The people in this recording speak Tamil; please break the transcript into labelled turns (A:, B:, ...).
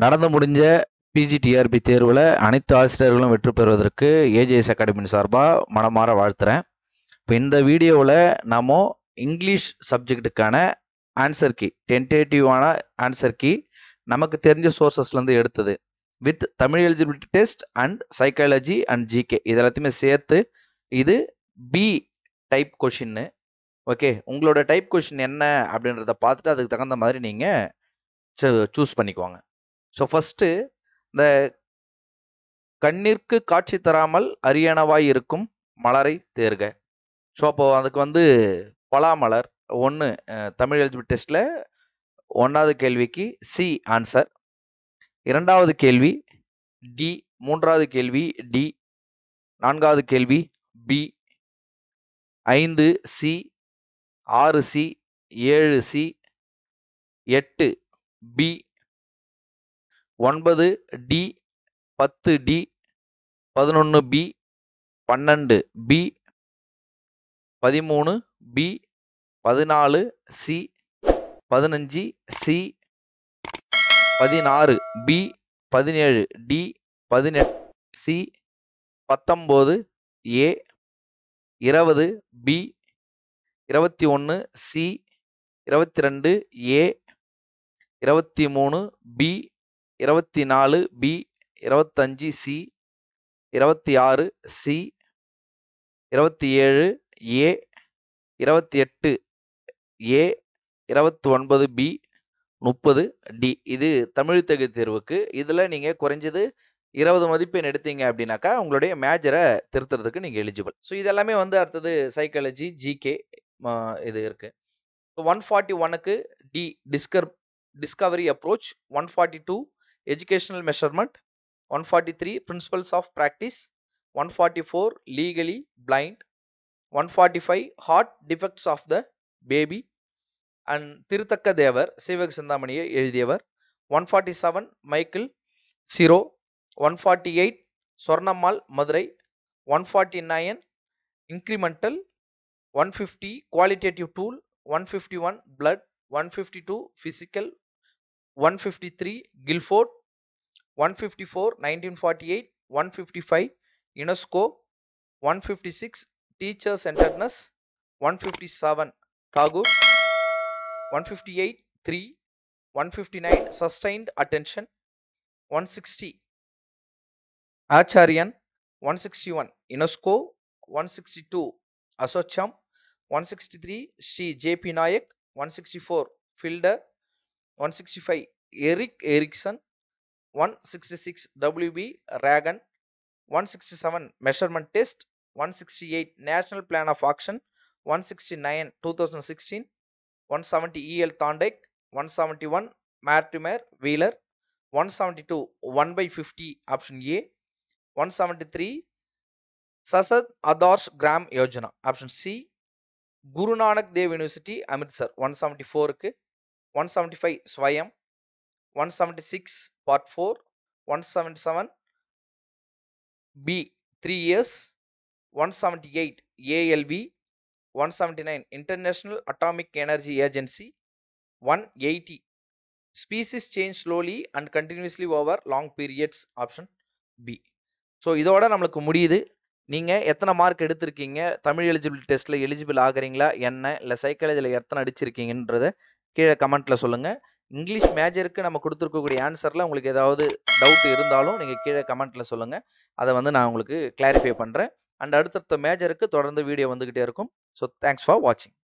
A: நடந்து முடிஞ்ச பிஜிடிஆர்பி தேர்வில் அனைத்து ஆசிரியர்களும் வெற்றி பெறுவதற்கு ஏஜேஎஸ் அகாடமியின் சார்பாக மனமாற வாழ்த்துறேன். இப்போ இந்த வீடியோவில் நாம் இங்கிலீஷ் சப்ஜெக்டுக்கான ஆன்சர் கீ, டென்டேட்டிவான ஆன்சர் கீ நமக்கு தெரிஞ்ச சோர்சஸ்லேருந்து எடுத்தது with Tamil eligibility test and psychology and GK இது எல்லாத்தையுமே சேர்த்து. இது பி டைப் கொஷின்னு. ஓகே, உங்களோட டைப் கொஷின் என்ன அப்படின்றத பார்த்துட்டு அதுக்கு தகுந்த மாதிரி நீங்கள் சூஸ் பண்ணிக்குவாங்க. ஸோ ஃபஸ்ட்டு இந்த கண்ணிற்கு காட்சி தராமல் அரியணவாய் இருக்கும் மலரை தேர்க. ஸோ அப்போது அதுக்கு பலாமலர் ஒன்று தமிழ் எலிஜிபிலிட்டி டெஸ்ட்டில் 1வது கேள்விக்கு சி ஆன்சர், 2வது கேள்வி டி, 3வது கேள்வி டி, 4வது கேள்வி B, 5 C, 6 C, 7 C, 8 B, 9 D, 10 D, 11 B, 12 B, 13 B, 14 C, 15 C, 16 B, 17 D, 18 C, 19 A, 20 B, 21 C, 22 A, 23 B, 24 B, 25 C, 26 C, 27 A, 28 A, 29 B, 30 D. இது தமிழ் தகுதி தேர்வுக்கு. இதில் நீங்கள் குறைஞ்சது 20 மதிப்பெண் எடுத்தீங்க அப்படின்னாக்கா உங்களுடைய மேஜரை திருத்துறதுக்கு நீங்கள் எலிஜிபிள். ஸோ இதெல்லாமே அடுத்தது சைக்காலஜி ஜிகே இது இருக்குது. ஸோ 141க்கு D discovery approach, 142 educational measurement, 143 principles of practice, 144 legally blind, 145 heart defects of the baby and Thiruthakka Thevar சீவக சிந்தாமணியை எழுதியவர், 147 மைக்கேல் சிரோ, 148 Sornammal Madurai, 149 incremental, 150 qualitative tool, 151 blood, 152 physical, 153 Guilford, 154 1948, 155 UNESCO, 156 teacher centredness, 157 காகூர், 158 3, 159 sustained attention, 160 ஆச்சாரியன், 161 UNESCO, 162 ASSOCHAM, 163 Sri JP Nayak, 164 Filter, 165 Erik Erikson, 166 WB Ragan, 167 measurement test, 168 national plan of action, 169 2016, 170 EL Thorndike, 171 Mortimer Wheeler, 172 1/50 option A, 173 Sasad Adarsh Gram Yojana option C, Guru Nanak Dev University Amritsar 174 க்கு, 175 Swayam, 176 part 4, 177 B 3 years, 178 ALV, 179 International Atomic Energy Agency, 180 species change slowly and continuously over long periods option B. So இதோட நம்மளுக்கு முடியுது. நீங்கள் எத்தனை மார்க் எடுத்திருக்கீங்க, தமிழ் எலிஜிபிலிட்டி டெஸ்ட்டில் எலிஜிபிள் ஆகிறீங்களா என்ன, இல்லை சைக்காலஜியில் எத்தனை அடிச்சிருக்கீங்கன்றதை கீழே கமெண்ட்டில் சொல்லுங்கள். இங்கிலீஷ் மேஜருக்கு நம்ம கொடுத்துருக்கக்கூடிய ஆன்சரில் உங்களுக்கு ஏதாவது டவுட் இருந்தாலும் நீங்கள் கீழே கமெண்ட்டில் சொல்லுங்கள். அதை நான் உங்களுக்கு கிளாரிஃபை பண்ணுறேன். அண்ட் அடுத்தடுத்த மேஜருக்கு தொடர்ந்து வீடியோ வந்துக்கிட்டே இருக்கும். ஸோ தேங்க்ஸ் ஃபார் வாட்சிங்.